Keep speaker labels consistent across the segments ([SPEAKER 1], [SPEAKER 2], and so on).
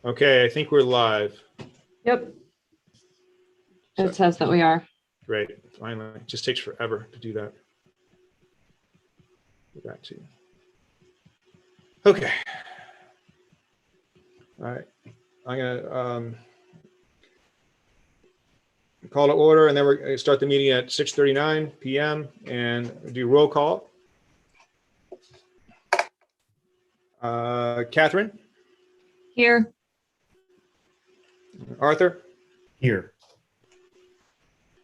[SPEAKER 1] Okay, I think we're live.
[SPEAKER 2] Yep.
[SPEAKER 1] So-
[SPEAKER 2] It says that we are.
[SPEAKER 1] Great, finally. It just takes forever to do that. Go back to you. Okay. All right. I'm gonna call to order, and then we're gonna start the meeting at 6:39 p.m. and do roll call. Catherine,
[SPEAKER 2] Here.
[SPEAKER 1] Arthur,
[SPEAKER 3] Here.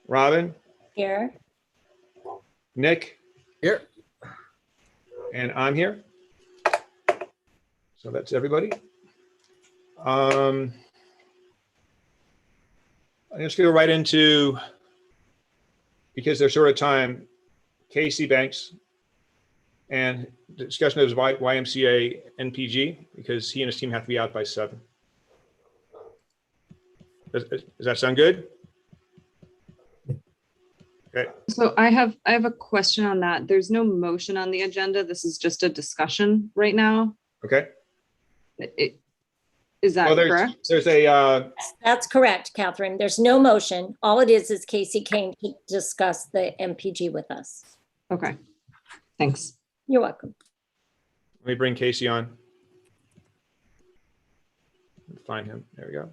[SPEAKER 1] Robin,
[SPEAKER 4] Here.
[SPEAKER 1] Nick,
[SPEAKER 3] Here.
[SPEAKER 1] and I'm here. So that's everybody. I'm just going to go right into, because there's short of time, Casey Banks and the discussion of his YMCA NPG, because he and his team have to be out by 7. Does that sound good? Okay.
[SPEAKER 2] So I have a question on that. There's no motion on the agenda. This is just a discussion right now.
[SPEAKER 1] Okay.
[SPEAKER 2] Is that
[SPEAKER 1] Well,
[SPEAKER 2] correct?
[SPEAKER 1] there's a
[SPEAKER 4] That's correct, Catherine. There's no motion. All it is Casey came to discuss the MPG with us.
[SPEAKER 2] Okay. Thanks.
[SPEAKER 4] You're welcome.
[SPEAKER 1] let me bring Casey on. Find him. There we go.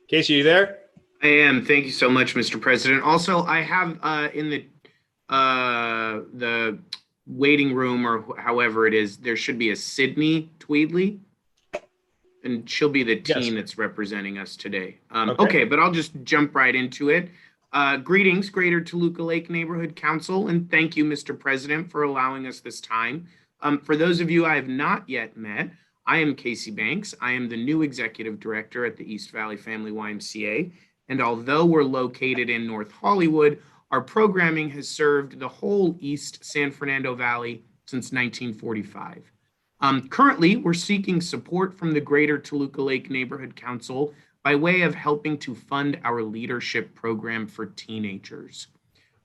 [SPEAKER 1] Casey, you there?
[SPEAKER 5] I am. Thank you so much, Mr. President. Also, I have in the waiting room, or however it is, there should be a Sydney Tweedley, and she'll be the team that's representing us today. Okay, but I'll just jump right into it. Greetings, Greater Toluca Lake Neighborhood Council, and thank you, Mr. President, for allowing us this time. For those of you I have not yet met, I am Casey Banks. I am the new executive director at the East Valley Family YMCA. And although we're located in North Hollywood, our programming has served the whole East San Fernando Valley since 1945. Currently, we're seeking support from the Greater Toluca Lake Neighborhood Council by way of helping to fund our leadership program for teenagers.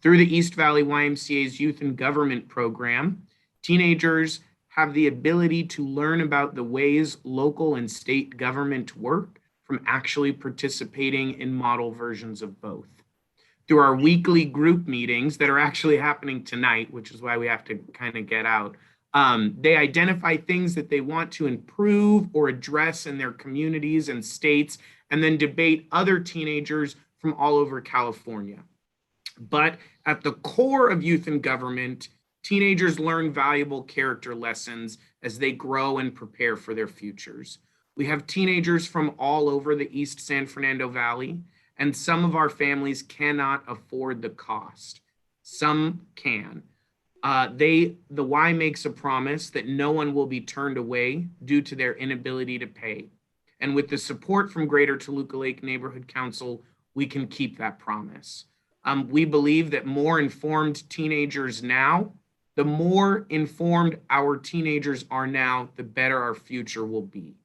[SPEAKER 5] Through the East Valley YMCA's Youth and Government program, teenagers have the ability to learn about the ways local and state government work from actually participating in model versions of both. Through our weekly group meetings that are actually happening tonight, which is why we have to kind of get out, they identify things that they want to improve or address in their communities and states, and then debate other teenagers from all over California. But at the core of youth and government, teenagers learn valuable character lessons as they grow and prepare for their futures. We have teenagers from all over the East San Fernando Valley, and some of our families cannot afford the cost. Some can. The Y makes a promise that no one will be turned away due to their inability to pay. And with the support from Greater Toluca Lake Neighborhood Council, we can keep that promise. We believe that more informed teenagers now, the more informed our teenagers are now, the better our future will be.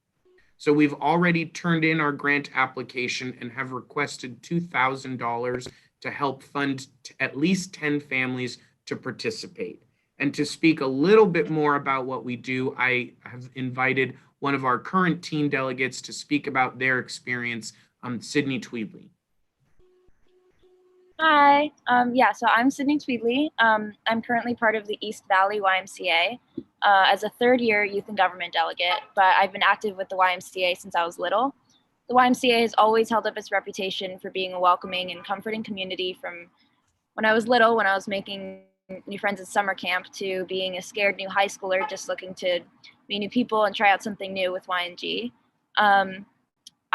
[SPEAKER 5] So we've already turned in our grant application and have requested $2,000 to help fund at least 10 families to participate. And to speak a little bit more about what we do, I have invited one of our current teen delegates to speak about their experience, Sydney Tweedley.
[SPEAKER 6] Hi, so I'm Sydney Tweedley. I'm currently part of the East Valley YMCA as a third-year youth and government delegate, but I've been active with the YMCA since I was little. The YMCA has always held up its reputation for being a welcoming and comforting community from when I was little, when I was making new friends at summer camp, to being a scared new high schooler just looking to meet new people and try out something new with YNG.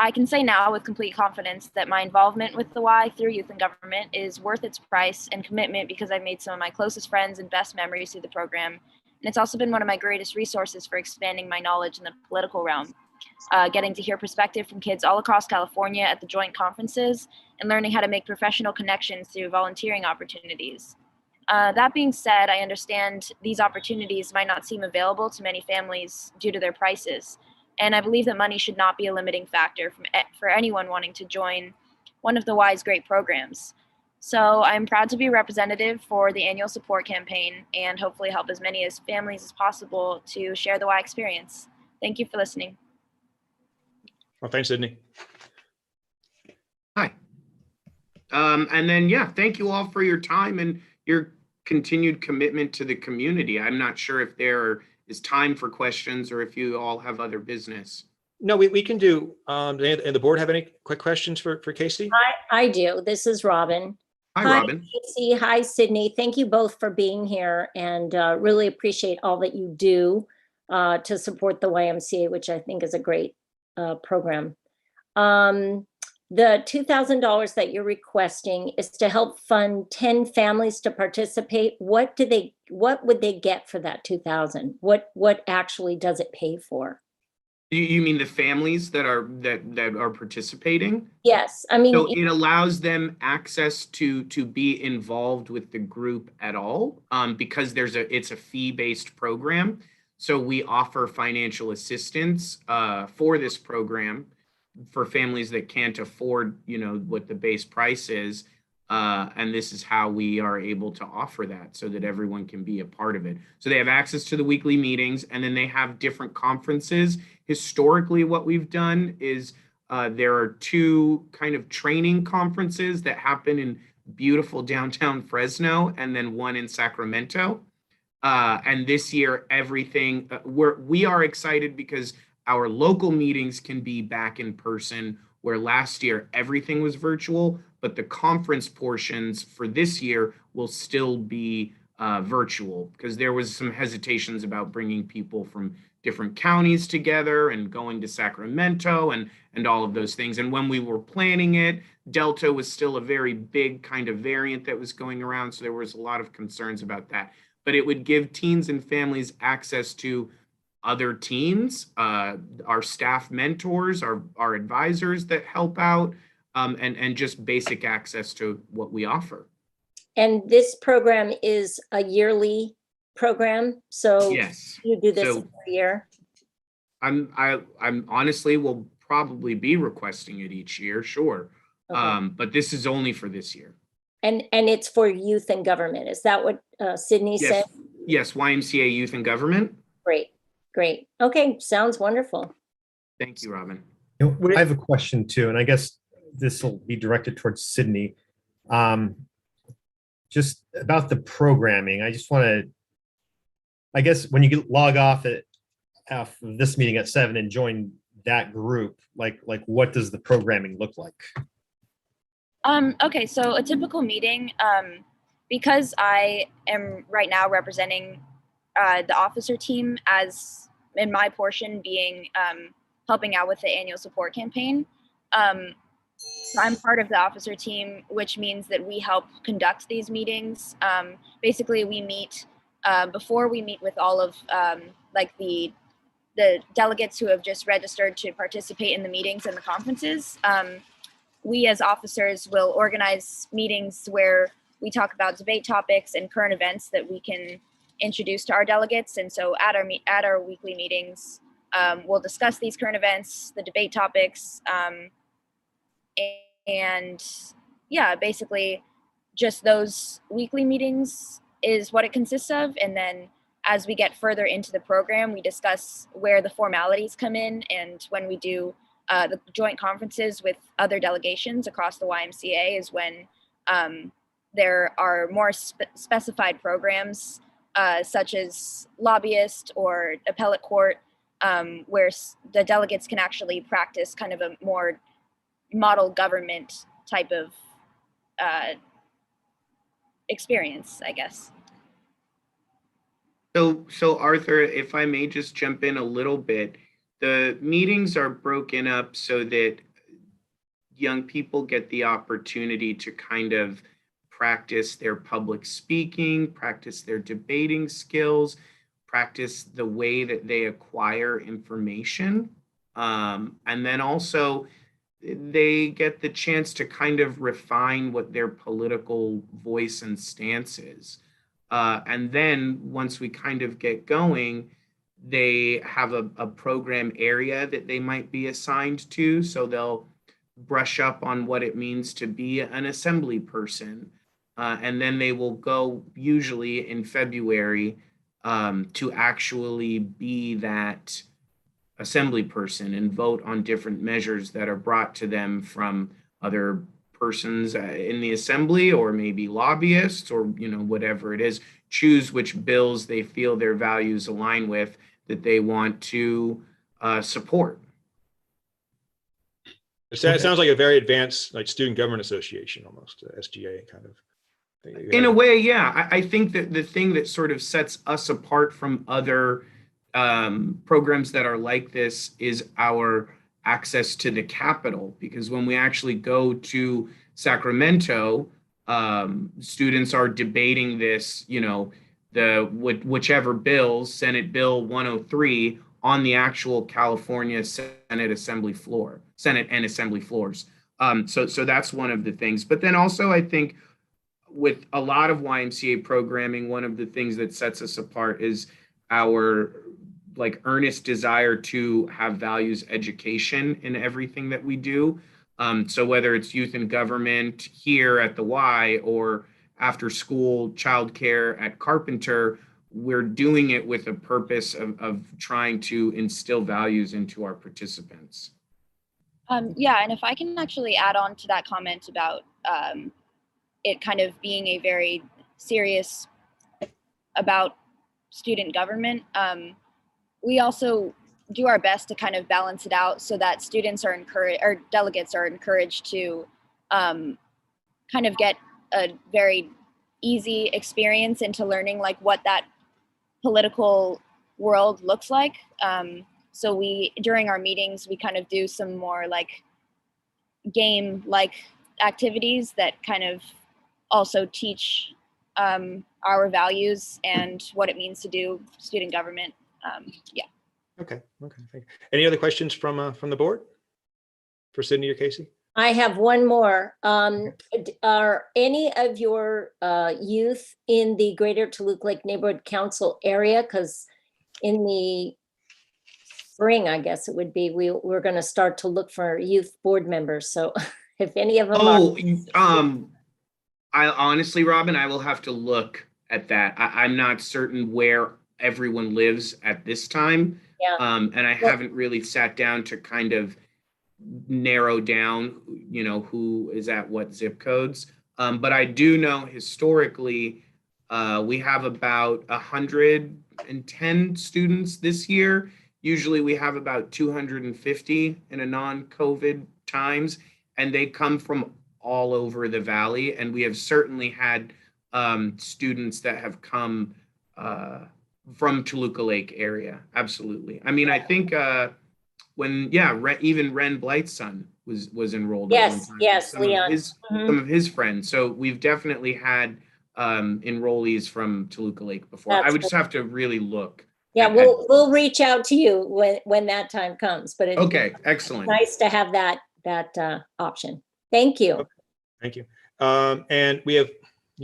[SPEAKER 6] I can say now with complete confidence that my involvement with the Y through youth and government is worth its price and commitment, because I've made some of my closest friends and best memories through the program. And it's also been one of my greatest resources for expanding my knowledge in the political realm, getting to hear perspective from kids all across California at the joint conferences and learning how to make professional connections through volunteering opportunities. That being said, I understand these opportunities might not seem available to many families due to their prices. And I believe that money should not be a limiting factor for anyone wanting to join one of the Y's great programs. So I'm proud to be a representative for the annual support campaign and hopefully help as many as families as possible to share the Y experience. Thank you for listening.
[SPEAKER 1] Well, thanks, Sydney.
[SPEAKER 5] Hi. And then, yeah, thank you all for your time and your continued commitment to the community. I'm not sure if there is time for questions or if you all have other business.
[SPEAKER 1] No, we can do, and the board have any quick questions for Casey?
[SPEAKER 4] I do. This is Robin.
[SPEAKER 5] Hi, Robin.
[SPEAKER 4] Casey. Hi, Sydney. Thank you both for being here and really appreciate all that you do to support the YMCA, which I think is a great program. The $2,000 that you're requesting is to help fund 10 families to participate. What would they get for that 2,000? What actually does it pay for?
[SPEAKER 5] You mean the families that are participating?
[SPEAKER 4] Yes, I mean,
[SPEAKER 5] so it allows them access to be involved with the group at all, because it's a fee-based program. So we offer financial assistance for this program for families that can't afford, what the base price is. And this is how we are able to offer that so that everyone can be a part of it. So they have access to the weekly meetings, and then they have different conferences. Historically, what we've done is there are 2 kind of training conferences that happen in beautiful downtown Fresno, and then one in Sacramento. And this year, everything, we are excited because our local meetings can be back in person, where last year everything was virtual, but the conference portions for this year will still be virtual because there was some hesitations about bringing people from different counties together and going to Sacramento and all of those things. And when we were planning it, Delta was still a very big kind of variant that was going around. So there was a lot of concerns about that. But it would give teens and families access to other teens, our staff mentors, our advisors that help out, and just basic access to what we offer.
[SPEAKER 4] And this program is a yearly program, so
[SPEAKER 5] yes,
[SPEAKER 4] you do this every year?
[SPEAKER 5] I'm honestly will probably be requesting it each year, sure. Okay. But this is only for this year.
[SPEAKER 4] And it's for youth and government. Is that what Sydney said?
[SPEAKER 5] Yes, YMCA Youth and Government.
[SPEAKER 4] Great. Okay, sounds wonderful.
[SPEAKER 5] Thank you, Robin.
[SPEAKER 3] I have a question too, and I guess this will be directed towards Sydney. Just about the programming, I just want to, I guess when you log off at this meeting at 7 and join that group, like what does the programming look like?
[SPEAKER 6] Okay, so a typical meeting, because I am right now representing the officer team, as in my portion being helping out with the annual support campaign. So I'm part of the officer team, which means that we help conduct these meetings. Basically, we meet before we meet with all of like the delegates who have just registered to participate in the meetings and the conferences. We as officers will organize meetings where we talk about debate topics and current events that we can introduce to our delegates. And so at our weekly meetings, we'll discuss these current events, the debate topics, and yeah, basically just those weekly meetings is what it consists of. And then as we get further into the program, we discuss where the formalities come in, and when we do the joint conferences with other delegations across the YMCA is when there are more specified programs such as lobbyist or appellate court, where the delegates can actually practice kind of a more model government type of experience, I guess.
[SPEAKER 5] So Arthur, if I may just jump in a little bit, the meetings are broken up so that young people get the opportunity to kind of practice their public speaking, practice their debating skills, practice the way that they acquire information. And then also they get the chance to kind of refine what their political voice and stance is. And then once we kind of get going, they have a program area that they might be assigned to. So they'll brush up on what it means to be an assembly person. And then they will go usually in February to actually be that assembly person and vote on different measures that are brought to them from other persons in the assembly, or maybe lobbyists, or whatever it is. Choose which bills they feel their values align with, that they want to support.
[SPEAKER 1] It sounds like a very advanced, like, student government association, almost SGA kind of thing.
[SPEAKER 5] In a way, yeah. I think that the thing that sort of sets us apart from other programs that are like this is our access to the Capitol, because when we actually go to Sacramento, students are debating this, whichever bills, Senate Bill 103, on the actual California Senate and Assembly floors. So that's one of the things. But then also, I think with a lot of YMCA programming, one of the things that sets us apart is our earnest desire to have values education in everything that we do. So whether it's youth and government here at the Y, or after school childcare at Carpenter, we're doing it with a purpose of trying to instill values into our participants.
[SPEAKER 6] Yeah, and if I can actually add on to that comment about it kind of being a very serious about student government, we also do our best to kind of balance it out so that students are encouraged, or delegates are encouraged to kind of get a very easy experience into learning what that political world looks like. So we, during our meetings, we kind of do some more game-like activities that kind of also teach our values and what it means to do student government. Yeah.
[SPEAKER 1] Okay. Thank you. Any other questions from the board for Sydney or Casey?
[SPEAKER 4] I have one more. Are any of your youth in the Greater Toluca Lake Neighborhood Council area? Because in the spring, I guess it would be, we're going to start to look for youth board members. So if any of them
[SPEAKER 5] I honestly, Robin, I will have to look at that. I'm not certain where everyone lives at this time.
[SPEAKER 4] Yeah.
[SPEAKER 5] And I haven't really sat down to kind of narrow down, who is at what zip codes. But I do know historically, we have about 110 students this year. Usually we have about 250 in a non-COVID times, and they come from all over the valley. And we have certainly had students that have come from Toluca Lake area. Absolutely. I mean, I think even Ren Blight's son was enrolled.
[SPEAKER 4] Yes, Leon.
[SPEAKER 5] Some of his friends. So we've definitely had enrollees from Toluca Lake before. I would just have to really look.
[SPEAKER 4] Yeah, we'll reach out to you when that time comes. But it's
[SPEAKER 5] okay, excellent.
[SPEAKER 4] Nice to have that option. Thank you.
[SPEAKER 1] Okay. Thank you. And you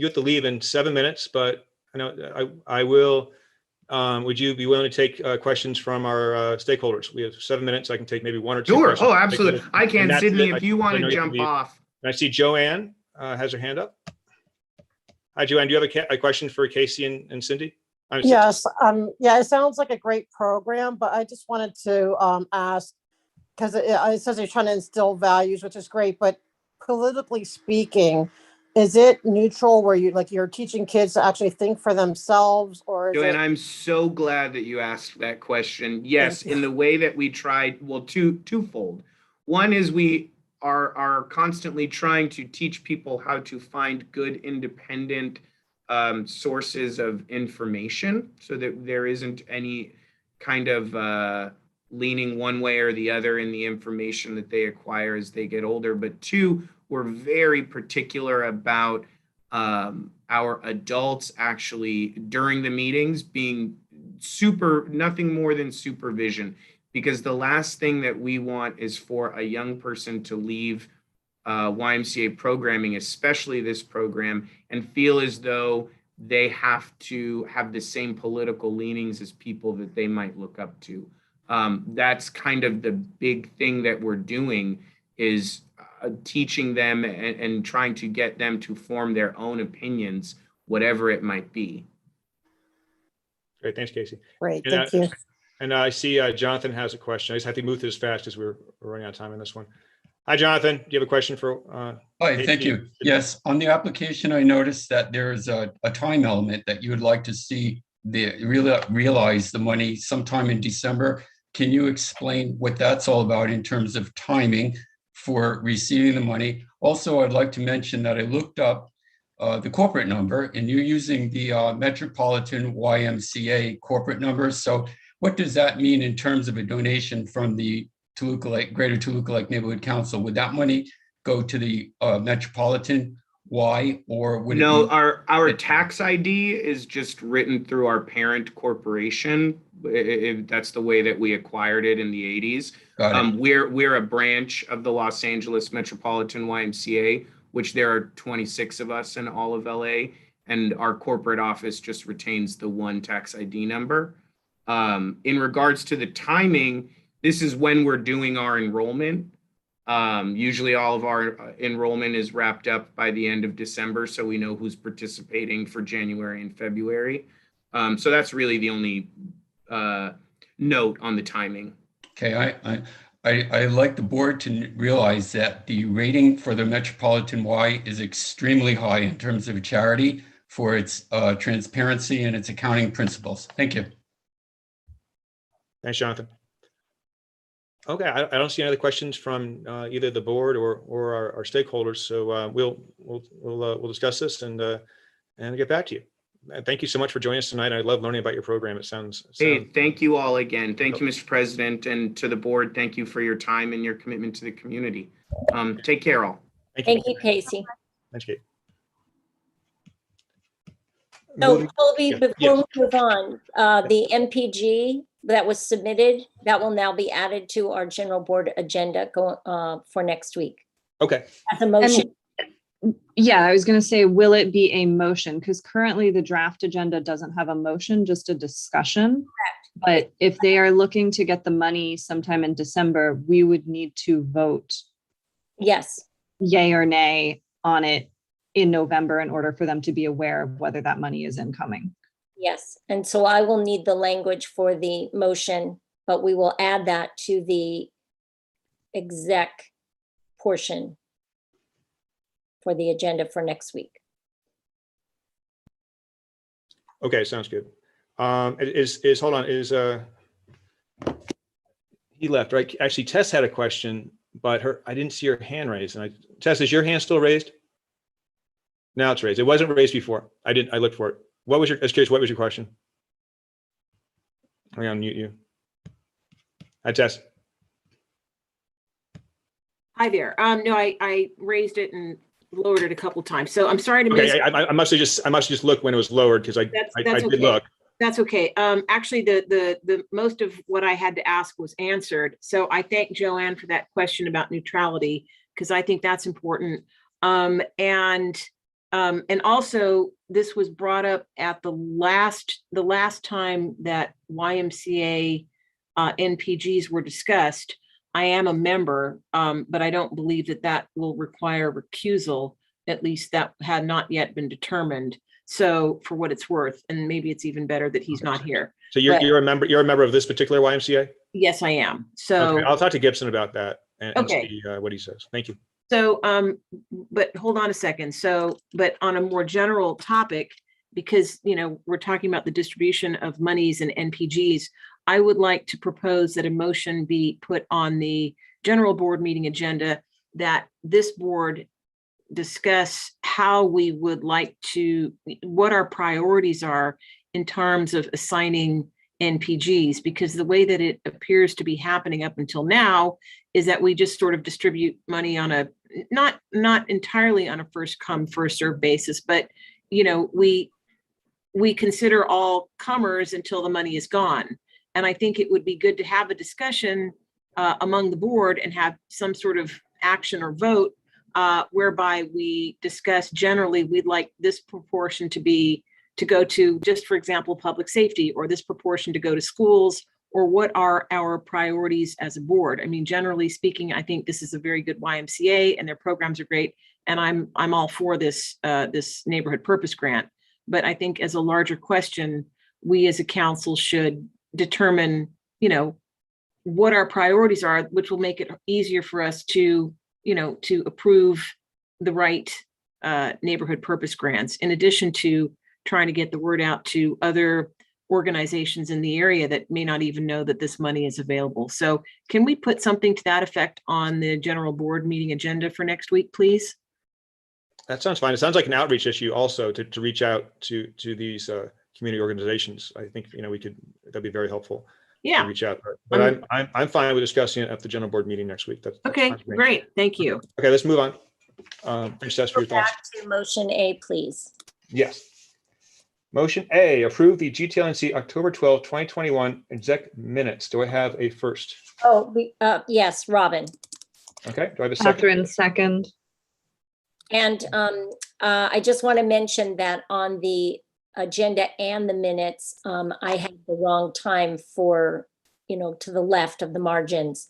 [SPEAKER 1] have to leave in 7 minutes, but I know I will. Would you be willing to take questions from our stakeholders? We have 7 minutes. I can take maybe one or two.
[SPEAKER 5] Sure.
[SPEAKER 1] Questions.
[SPEAKER 5] Oh, absolutely. I can, Sydney, if you want to jump off.
[SPEAKER 1] I see Joanne has her hand up. Hi, Joanne. Do you have a question for Casey and Cindy?
[SPEAKER 7] Yes. Yeah, it sounds like a great program, but I just wanted to ask, because it says you're trying to instill values, which is great, but politically speaking, is it neutral where you're teaching kids to actually think for themselves, or is
[SPEAKER 5] Joanne, I'm so glad that you asked that question. Yes, in the way that we tried, well, twofold. One is we are constantly trying to teach people how to find good independent sources of information, so that there isn't any kind of leaning one way or the other in the information that they acquire as they get older. But two, we're very particular about our adults actually during the meetings being nothing more than supervision, because the last thing that we want is for a young person to leave YMCA programming, especially this program, and feel as though they have to have the same political leanings as people that they might look up to. That's kind of the big thing that we're doing, is teaching them and trying to get them to form their own opinions, whatever it might be.
[SPEAKER 1] Great, thanks, Casey.
[SPEAKER 7] Great,
[SPEAKER 1] And,
[SPEAKER 7] thank you.
[SPEAKER 1] And I see Jonathan has a question. I just have to move this fast because we're running out of time on this one. Hi, Jonathan. Do you have a question for?
[SPEAKER 8] Hi, thank you. Yes, on the application, I noticed that there is a time element that you would like to see realize the money sometime in December. Can you explain what that's all about in terms of timing for receiving the money? Also, I'd like to mention that I looked up the corporate number, and you're using the Metropolitan YMCA corporate number. So what does that mean in terms of a donation from the Toluca Lake, Greater Toluca Lake Neighborhood Council? Would that money go to the Metropolitan Y, or would
[SPEAKER 5] No,
[SPEAKER 8] it be?
[SPEAKER 5] our tax ID is just written through our parent corporation. That's the way that we acquired it in the 80s.
[SPEAKER 8] Got it.
[SPEAKER 5] We're a branch of the Los Angeles Metropolitan YMCA, which there are 26 of us in all of LA, and our corporate office just retains the one tax ID number. In regards to the timing, this is when we're doing our enrollment. Usually all of our enrollment is wrapped up by the end of December, so we know who's participating for January and February. So that's really the only note on the timing.
[SPEAKER 8] Okay, I like the board to realize that the rating for the Metropolitan Y is extremely high in terms of charity for its transparency and its accounting principles. Thank you.
[SPEAKER 1] Thanks, Jonathan. Okay, I don't see any other questions from either the board or our stakeholders. So we'll discuss this and get back to you. Thank you so much for joining us tonight. I love learning about your program. It sounds.
[SPEAKER 5] Hey, thank you all again. Thank you, Mr. President, and to the board. Thank you for your time and your commitment to the community. Take care, all.
[SPEAKER 4] Thank you, Casey.
[SPEAKER 1] Thanks, Kate.
[SPEAKER 4] So Colby,
[SPEAKER 1] Yeah,
[SPEAKER 4] before
[SPEAKER 1] yes.
[SPEAKER 4] we move on, the MPG that was submitted, that will now be added to our general board agenda for next week.
[SPEAKER 1] Okay.
[SPEAKER 4] As a motion.
[SPEAKER 2] Yeah, I was going to say, will it be a motion? Because currently the draft agenda doesn't have a motion, just a discussion. Correct. But if they are looking to get the money sometime in December, we would need to vote.
[SPEAKER 4] Yes.
[SPEAKER 2] Yay or nay on it in November in order for them to be aware of whether that money is incoming.
[SPEAKER 4] Yes. And so I will need the language for the motion, but we will add that to the exec portion for the agenda for next week.
[SPEAKER 1] Okay, sounds good. Hold on, he left, right? Actually, Tess had a question, but I didn't see her hand raised. And Tess, is your hand still raised? Now it's raised. It wasn't raised before. I looked for it. I was curious, what was your question? I'm gonna mute you. Hi, Tess.
[SPEAKER 9] Hi there. No, I raised it and lowered it a couple of times. So I'm sorry to miss.
[SPEAKER 1] Okay, I must have just looked when it was lowered because I did
[SPEAKER 9] okay.
[SPEAKER 1] look.
[SPEAKER 9] That's okay. Actually, the most of what I had to ask was answered. So I thank Joanne for that question about neutrality, because I think that's important. And also this was brought up at the last time that YMCA NPGs were discussed. I am a member, but I don't believe that will require recusal. At least that had not yet been determined. So for what it's worth, and maybe it's even better that he's not here.
[SPEAKER 1] So you're a member of this particular YMCA?
[SPEAKER 9] Yes, I am. So
[SPEAKER 1] okay, I'll talk to Gibson about that and
[SPEAKER 9] okay.
[SPEAKER 1] See what he says. Thank you.
[SPEAKER 9] So, but hold on a second. So, but on a more general topic, because, we're talking about the distribution of monies and NPGs, I would like to propose that a motion be put on the general board meeting agenda that this board discuss how we would like to, what our priorities are in terms of assigning NPGs, because the way that it appears to be happening up until now is that we just sort of distribute money on a, not entirely on a first come, first served basis, but, we consider all comers until the money is gone. And I think it would be good to have a discussion among the board and have some sort of action or vote whereby we discuss generally, we'd like this proportion to go to, just for example, public safety, or this proportion to go to schools, or what are our priorities as a board? I mean, generally speaking, I think this is a very good YMCA and their programs are great. And I'm all for this, this neighborhood purpose grant. But I think as a larger question, we as a council should determine, you know, what our priorities are, which will make it easier for us to, you know, to approve the right neighborhood purpose grants, in addition to trying to get the word out to other organizations in the area that may not even know that this money is available. So can we put something to that effect on the general board meeting agenda for next week, please?
[SPEAKER 1] That sounds fine. It sounds like an outreach issue also to reach out to these community organizations. I think, you know, that'd be very helpful.
[SPEAKER 9] Yeah.
[SPEAKER 1] To reach out, but I'm fine with discussing it at the general board meeting next week. That's
[SPEAKER 9] Okay,
[SPEAKER 1] fine with me.
[SPEAKER 9] great. Thank you.
[SPEAKER 1] Okay, let's move on. Princess, for
[SPEAKER 4] Go
[SPEAKER 1] your thoughts.
[SPEAKER 4] back to motion A, please.
[SPEAKER 1] Yes. Motion A, approve the GTLNC October 12, 2021 exec minutes. Do I have a first?
[SPEAKER 4] Oh, yes, Robin.
[SPEAKER 1] Okay, do I have a second?
[SPEAKER 2] Catherine, second.
[SPEAKER 4] And I just want to mention that on the agenda and the minutes, I had the wrong time for, you know, to the left of the margins.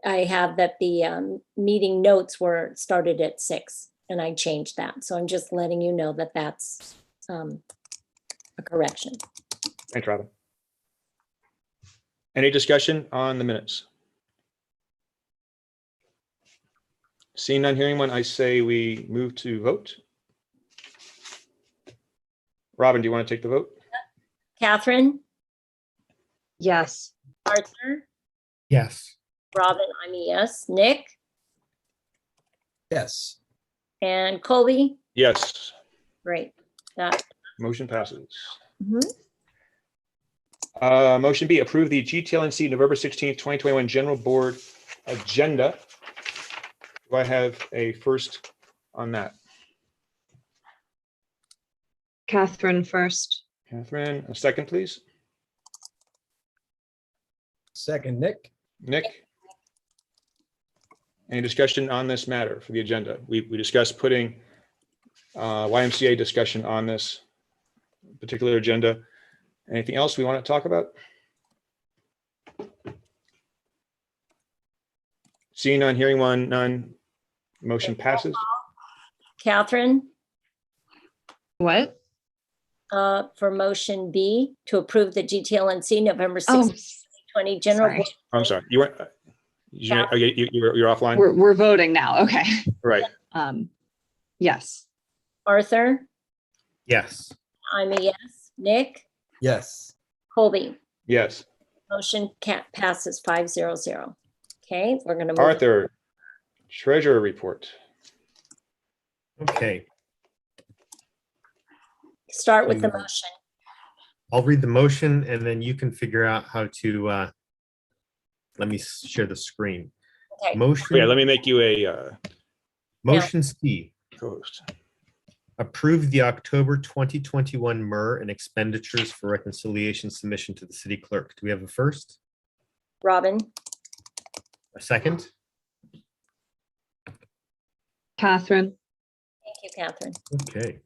[SPEAKER 4] I have that the meeting notes were started at 6 and I changed that. So I'm just letting you know that that's a correction.
[SPEAKER 1] Thanks, Robin. Any discussion on the minutes? Seeing none, hearing one, I say we move to vote. Robin, do you want to take the vote?
[SPEAKER 4] Catherine,
[SPEAKER 2] Yes.
[SPEAKER 4] Arthur,
[SPEAKER 3] Yes.
[SPEAKER 4] Robin, I'm a yes. Nick
[SPEAKER 10] Yes.
[SPEAKER 4] and Colby.
[SPEAKER 1] Yes,
[SPEAKER 4] Great. That.
[SPEAKER 1] motion passes.
[SPEAKER 4] Mhm.
[SPEAKER 1] Motion B, approve the GTLNC November 16th, 2021 general board agenda. Do I have a first on that?
[SPEAKER 2] Catherine first.
[SPEAKER 1] Catherine, a second, please.
[SPEAKER 10] Second, Nick.
[SPEAKER 1] Nick? Any discussion on this matter for the agenda? We discussed putting YMCA discussion on this particular agenda. Anything else we want to talk about? Seeing none, hearing one, none. Motion passes.
[SPEAKER 4] Catherine,
[SPEAKER 2] What?
[SPEAKER 4] for motion B to approve the GTLNC November
[SPEAKER 2] Oh,
[SPEAKER 4] 16th, 2020 general.
[SPEAKER 2] sorry.
[SPEAKER 4] board.
[SPEAKER 1] I'm sorry, you weren't, you're offline?
[SPEAKER 2] We're voting now. Okay.
[SPEAKER 1] Right.
[SPEAKER 2] Yes.
[SPEAKER 4] Arthur,
[SPEAKER 3] Yes.
[SPEAKER 4] I'm a yes. Nick,
[SPEAKER 10] Yes.
[SPEAKER 4] Colby,
[SPEAKER 1] Yes.
[SPEAKER 4] motion passes 500. Okay, we're going to move.
[SPEAKER 1] Arthur, treasurer report.
[SPEAKER 3] Okay.
[SPEAKER 4] Start with the motion.
[SPEAKER 3] I'll read the motion and then you can figure out how to, let me share the screen.
[SPEAKER 4] Okay.
[SPEAKER 3] Motion.
[SPEAKER 1] Yeah, let me make you a
[SPEAKER 3] Motion C,
[SPEAKER 1] co-host.
[SPEAKER 3] approve the October 2021 MER and expenditures for reconciliation submission to the city clerk. Do we have a first?
[SPEAKER 4] Robin,
[SPEAKER 3] A second?
[SPEAKER 2] Catherine.
[SPEAKER 4] thank you, Catherine.
[SPEAKER 3] Okay.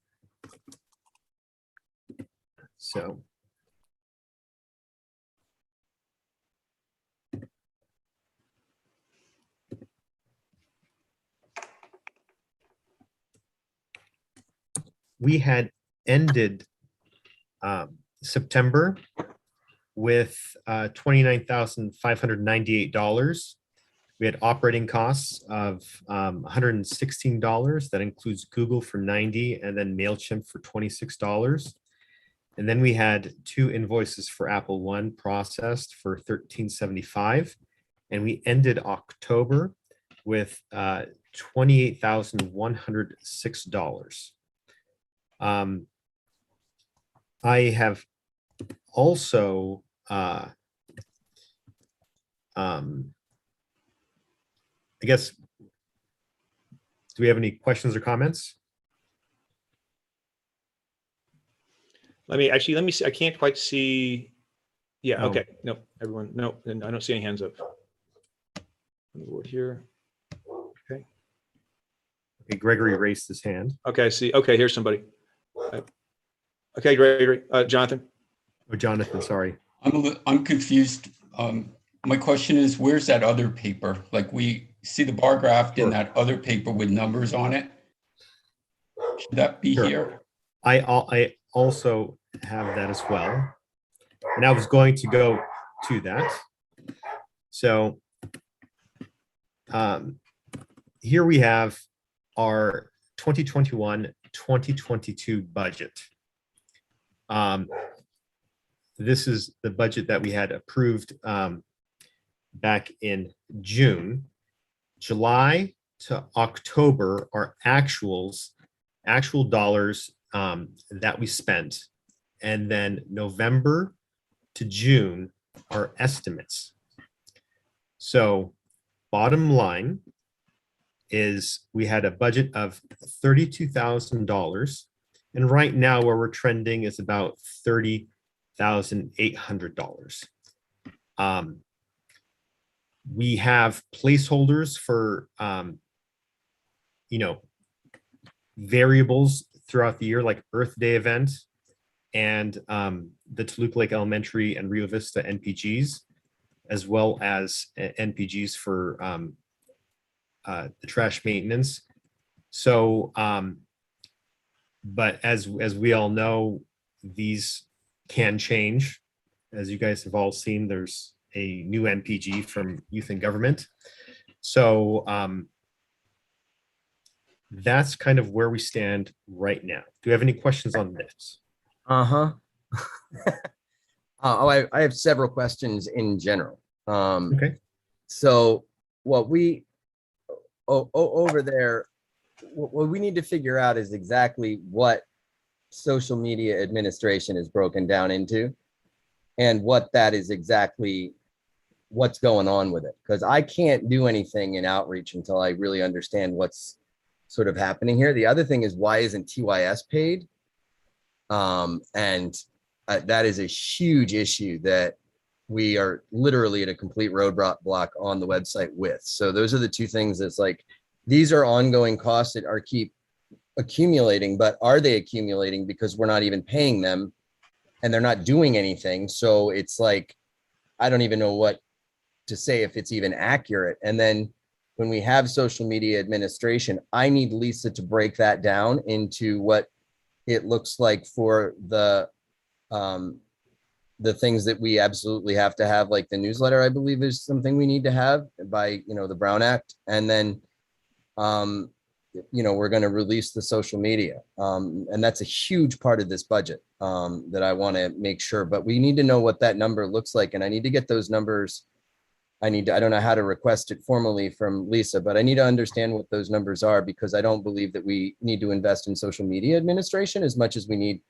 [SPEAKER 3] So. We had ended September with $29,598. We had operating costs of $116. That includes Google for $90 and then MailChimp for $26. And then we had 2 invoices for Apple One processed for $13.75. And we ended October with $28,106. I have also I guess, do we have any questions or comments?
[SPEAKER 1] Let me see. I can't quite see. Yeah,
[SPEAKER 3] Oh.
[SPEAKER 1] okay. No, everyone, no, and I don't see any hands up. On the board here. Okay.
[SPEAKER 3] Okay, Gregory raised his hand.
[SPEAKER 1] Okay, I see. Okay, here's somebody. Okay, Gregory. Jonathan.
[SPEAKER 3] Oh, Jonathan, sorry.
[SPEAKER 8] I'm confused My question is, where's that other paper? Like we see the bar graph in
[SPEAKER 3] Sure.
[SPEAKER 8] that other paper with numbers on it. Should that be
[SPEAKER 3] Sure.
[SPEAKER 8] here?
[SPEAKER 3] I also have that as well. And I was going to go to that. So here we have our 2021-2022 budget. This is the budget that we had approved back in June. July to October are actual dollars that we spent. And then November to June are estimates. So bottom line is we had a budget of $32,000. And right now where we're trending is about $30,800. We have placeholders for, variables throughout the year, like Earth Day event and the Toluca Lake Elementary and Rio Vista NPGs, as well as NPGs for the trash maintenance. So, but as we all know, these can change. As you guys have all seen, there's a new NPG from Youth and Government. So that's kind of where we stand right now. Do you have any questions on this?
[SPEAKER 11] Uh-huh. I have several questions in general.
[SPEAKER 3] Okay.
[SPEAKER 11] So what we over there, what we need to figure out is exactly what social media administration is broken down into and what that is exactly what's going on with it. Because I can't do anything in outreach until I really understand what's sort of happening here. The other thing is, why isn't TYS paid? That is a huge issue that we are literally at a complete roadblock on the website with. So those are the two things that's like, these are ongoing costs that are keep accumulating, but are they accumulating because we're not even paying them and they're not doing anything? So it's like, I don't even know what to say if it's even accurate. And then when we have social media administration, I need Lisa to break that down into what it looks like for the things that we absolutely have to have, like the newsletter, I believe is something we need to have by, the Brown Act. And then, we're going to release the social media. And that's a huge part of this budget that I want to make sure, but we need to know what that number looks like. And I need to get those numbers. I don't know how to request it formally from Lisa, but I need to understand what those numbers are, because I don't believe that we need to invest in social media administration as much as we need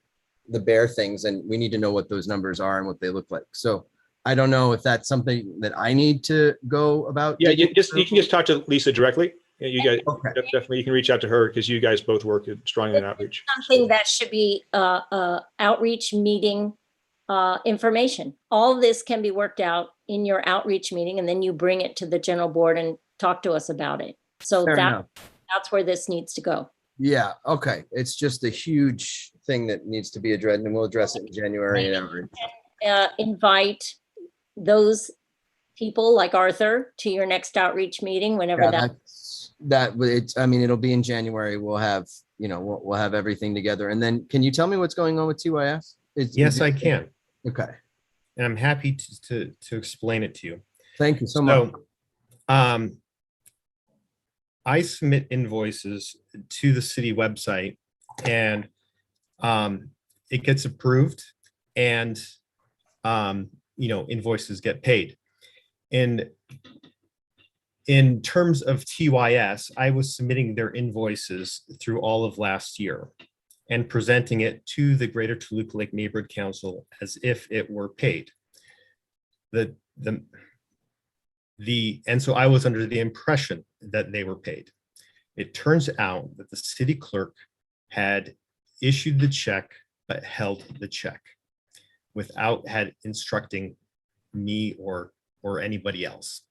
[SPEAKER 11] the bare things, and we need to know what those numbers are and what they look like. So I don't know if that's something that I need to go about.
[SPEAKER 1] Yeah, you can just talk to Lisa directly. You guys,
[SPEAKER 11] Okay.
[SPEAKER 1] definitely you can reach out to her because you guys both work strongly in outreach.
[SPEAKER 4] Something that should be outreach meeting information. All of this can be worked out in your outreach meeting, and then you bring it to the general board and talk to us about it. So
[SPEAKER 11] Fair enough.
[SPEAKER 4] that's where this needs to go.
[SPEAKER 11] Yeah. Okay. It's just a huge thing that needs to be addressed, and we'll address it in January.
[SPEAKER 4] Invite those people like Arthur to your next outreach meeting whenever
[SPEAKER 11] it'll be in January. We'll have, we'll have everything together. And then can you tell me what's going on with TYS?
[SPEAKER 3] Yes, I can.
[SPEAKER 11] Okay.
[SPEAKER 3] And I'm happy to explain it to you.
[SPEAKER 11] Thank you so much.
[SPEAKER 3] I submit invoices to the city website, and it gets approved, and invoices get paid. And in terms of TYS, I was submitting their invoices through all of last year and presenting it to the Greater Toluca Lake Neighborhood Council as if it were paid. And so I was under the impression that they were paid. It turns out that the city clerk had issued the check but held the check without instructing me or anybody else.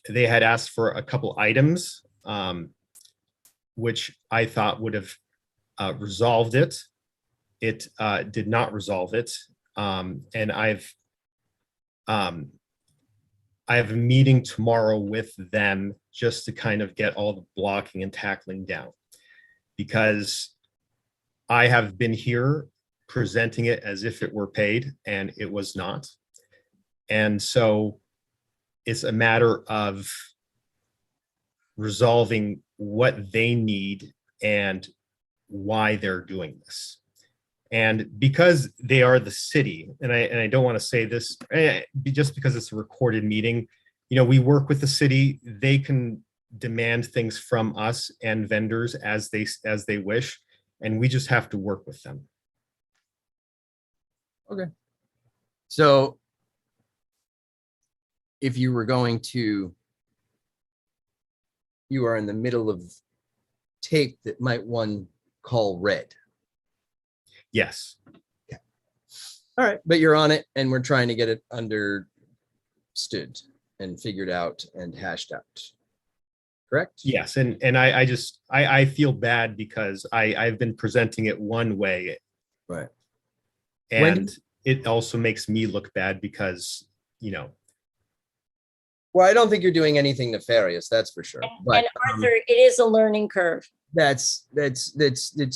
[SPEAKER 3] They had asked for a couple items, which I thought would have resolved it. It did not resolve it. And I've I have a meeting tomorrow with them just to kind of get all the blocking and tackling down, because I have been here presenting it as if it were paid, and it was not. And so it's a matter of resolving what they need and why they're doing this. And because they are the city, and I don't want to say this just because it's a recorded meeting, you know, we work with the city. They can demand things from us and vendors as they wish, and we just have to work with them.
[SPEAKER 11] Okay. So if you were going to, you are in the middle of tape that might one call red.
[SPEAKER 3] Yes.
[SPEAKER 11] All right, but you're on it, and we're trying to get it understood and figured out and hashed out. Correct?
[SPEAKER 3] Yes, and I feel bad because I've been presenting it one way,
[SPEAKER 11] Right.
[SPEAKER 3] and it also makes me look bad because, you know.
[SPEAKER 11] Well, I don't think you're doing anything nefarious, that's for sure. But
[SPEAKER 4] And Arthur, it is a learning curve.
[SPEAKER 11] it's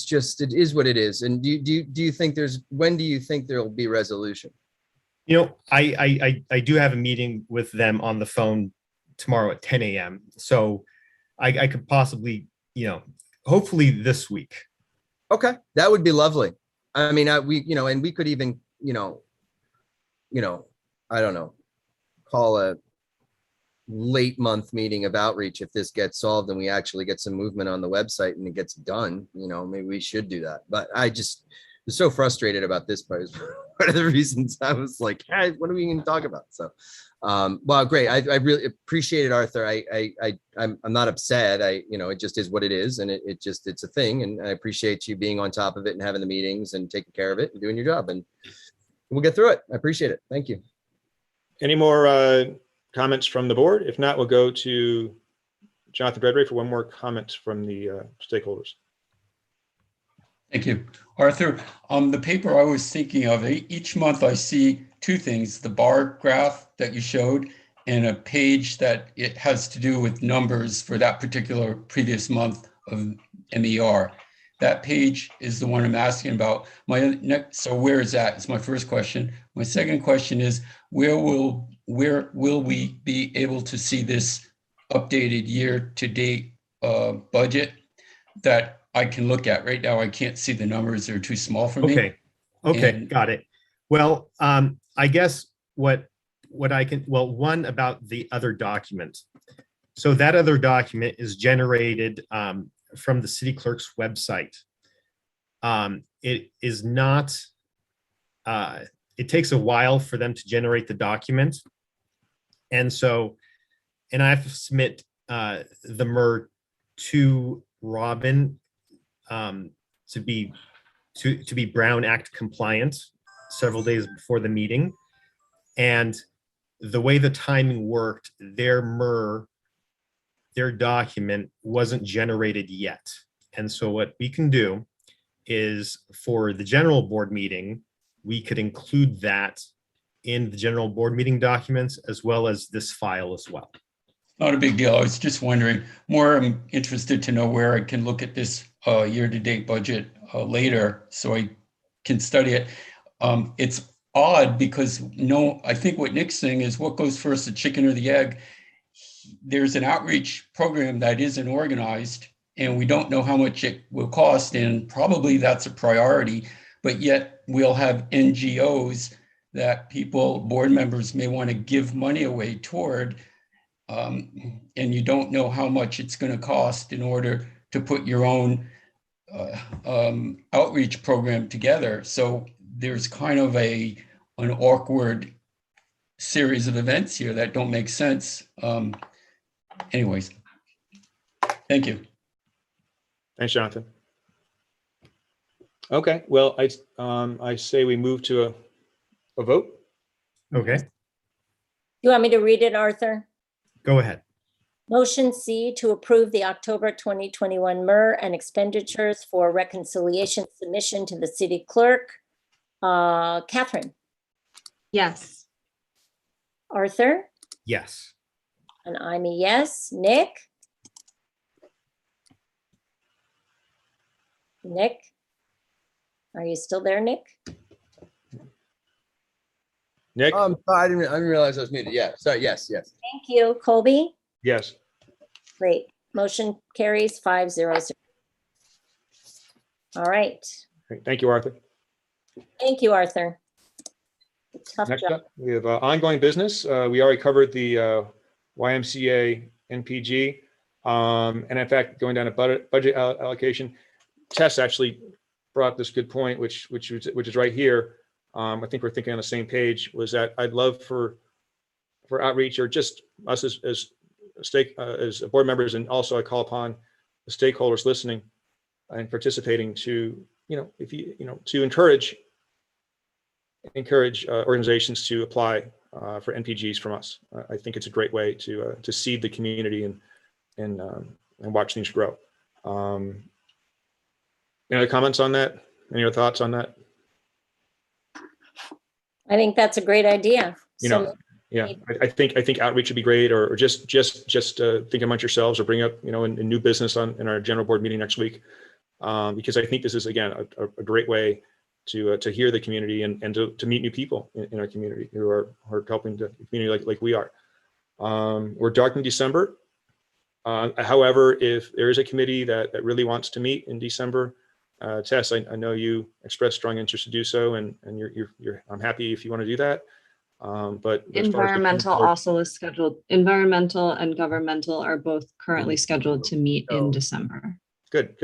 [SPEAKER 11] just, it is what it is. And do you think when do you think there'll be resolution?
[SPEAKER 3] You know, I do have a meeting with them on the phone tomorrow at 10 a.m. So I could possibly, you know, hopefully this week.
[SPEAKER 11] Okay, that would be lovely. I mean, and we could even, you know, I don't know, call a late month meeting of outreach if this gets solved and we actually get some movement on the website and it gets done. You know, maybe we should do that. But I just was so frustrated about this part. Is one of the reasons I was like, hey, what are we going to talk about? So, well, great. I really appreciate it, Arthur. I'm not upset. It just is what it is, and it's a thing. And I appreciate you being on top of it and having the meetings and taking care of it and doing your job. And we'll get through it. I appreciate it. Thank you.
[SPEAKER 1] Any more comments from the board? If not, we'll go to Jonathan Bradbury for one more comment from the stakeholders.
[SPEAKER 8] Thank you. Arthur, the paper I was thinking of, each month I see two things, the bar graph that you showed and a page that it has to do with numbers for that particular previous month of MER. That page is the one I'm asking about. So where is that? Is my first question. My second question is, where will we be able to see this updated year-to-date budget that I can look at? Right now, I can't see the numbers; they're too small for me.
[SPEAKER 3] Okay, got it. Well, I guess what I can, well, one about the other document. So that other document is generated from the city clerk's website. It is not, it takes a while for them to generate the document. And so, and I have to submit the MER to Robin to be Brown Act compliant several days before the meeting. And the way the timing worked, their MER, their document wasn't generated yet. And so what we can do is for the general board meeting, we could include that in the general board meeting documents as well as this file as well.
[SPEAKER 8] Not a big deal. I was just wondering, I'm interested to know where I can look at this year-to-date budget later so I can study it. It's odd because I think what Nick's saying is what goes first, the chicken or the egg? There's an outreach program that isn't organized and we don't know how much it will cost, and probably that's a priority, but yet we'll have NGOs that board members may want to give money away toward, and you don't know how much it's going to cost in order to put your own outreach program together. So there's kind of an awkward series of events here that don't make sense. Anyways, thank you.
[SPEAKER 1] Thanks, Jonathan. Okay, well, I say we move to a vote.
[SPEAKER 3] Okay,
[SPEAKER 4] You want me to read it, Arthur?
[SPEAKER 3] go ahead.
[SPEAKER 4] Motion C to approve the October 2021 MER and expenditures for reconciliation submission to the city clerk. Catherine,
[SPEAKER 2] Yes.
[SPEAKER 4] Arthur,
[SPEAKER 3] Yes.
[SPEAKER 4] and I'm a yes. Nick? Nick? Are you still there, Nick?
[SPEAKER 1] Nick?
[SPEAKER 11] I didn't realize I was muted. Yeah, sorry. Yes.
[SPEAKER 4] Thank you. Colby?
[SPEAKER 1] Yes.
[SPEAKER 4] Great. Motion carries 5-0. All right.
[SPEAKER 1] Great. Thank you, Arthur.
[SPEAKER 4] Thank you, Arthur. Tough
[SPEAKER 1] Next
[SPEAKER 4] job.
[SPEAKER 1] up, we have ongoing business. We already covered the YMCA NPG. And in fact, going down to budget allocation, Tess actually brought up this good point, which is right here. I think we're thinking on the same page, was that I'd love for outreach, or just us as board members, and also I call upon the stakeholders listening and participating to, to encourage organizations to apply for NPGs from us. I think it's a great way to seed the community and watch things grow. Any other comments on that? Any other thoughts on that?
[SPEAKER 4] I think that's a great idea.
[SPEAKER 1] Yeah, I think outreach would be great, or just think amongst yourselves, or bring up, a new business in our general board meeting next week. Because I think this is, again, a great way to hear the community and to meet new people in our community who are helping the community like we are. We're dark in December. However, if there is a committee that really wants to meet in December, Tess, I know you expressed strong interest to do so, and I'm happy if you want to do that. But as far as
[SPEAKER 2] Environmental also is scheduled. Environmental and governmental are both currently scheduled to meet in December.
[SPEAKER 1] Good.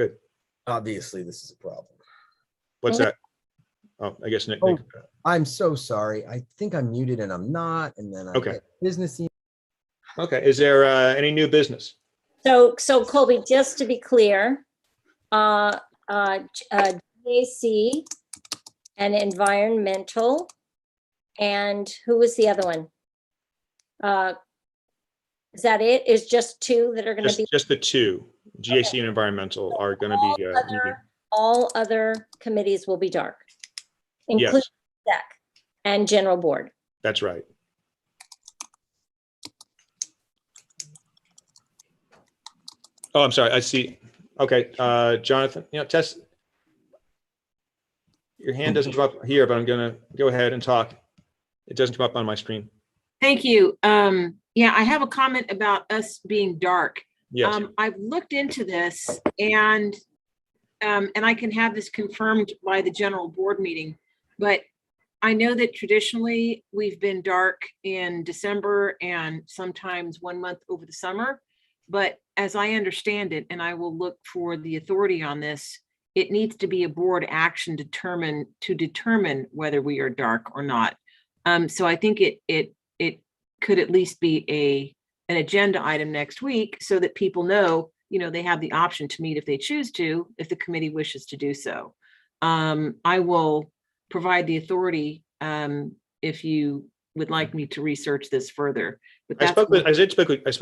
[SPEAKER 11] Obviously, this is a problem.
[SPEAKER 1] What's that? Oh, I guess Nick.
[SPEAKER 11] Oh, I'm so sorry. I think I'm muted and I'm not. And then I get business.
[SPEAKER 1] Okay. Is there any new business?
[SPEAKER 4] So Colby, just to be clear, GAC and environmental, and who was the other one? Is that it? Is just two that are going to be?
[SPEAKER 1] Just the two, GAC and environmental, are going to be meeting.
[SPEAKER 4] All other committees will be dark, including SEC and general board.
[SPEAKER 1] That's right. Oh, I'm sorry. I see. Okay, Jonathan, Tess, your hand doesn't come up here, but I'm going to go ahead and talk. It doesn't come up on my screen.
[SPEAKER 9] Thank you. Yeah, I have a comment about us being dark.
[SPEAKER 1] Yes.
[SPEAKER 9] I've looked into this, and I can have this confirmed by the general board meeting, but I know that traditionally we've been dark in December and sometimes 1 month over the summer. But as I understand it, and I will look for the authority on this, it needs to be a board action to determine whether we are dark or not. So I think it could at least be an agenda item next week, so that people know, they have the option to meet if they choose to, if the committee wishes to do so. I will provide the authority if you would like me to research this further. But
[SPEAKER 1] I spoke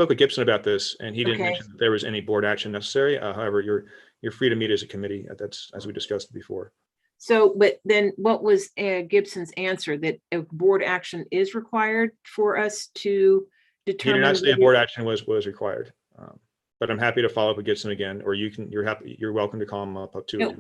[SPEAKER 1] with Gibson about this, and he didn't
[SPEAKER 9] Okay.
[SPEAKER 1] mention that there was any board action necessary. However, you're free to meet as a committee. That's, as we discussed before.
[SPEAKER 9] So, but then what was Gibson's answer? That a board action is required for us to
[SPEAKER 1] He did
[SPEAKER 9] determine?
[SPEAKER 1] not say a board action was required. But I'm happy to follow up with Gibson again, or you're welcome to call him up too.
[SPEAKER 9] No.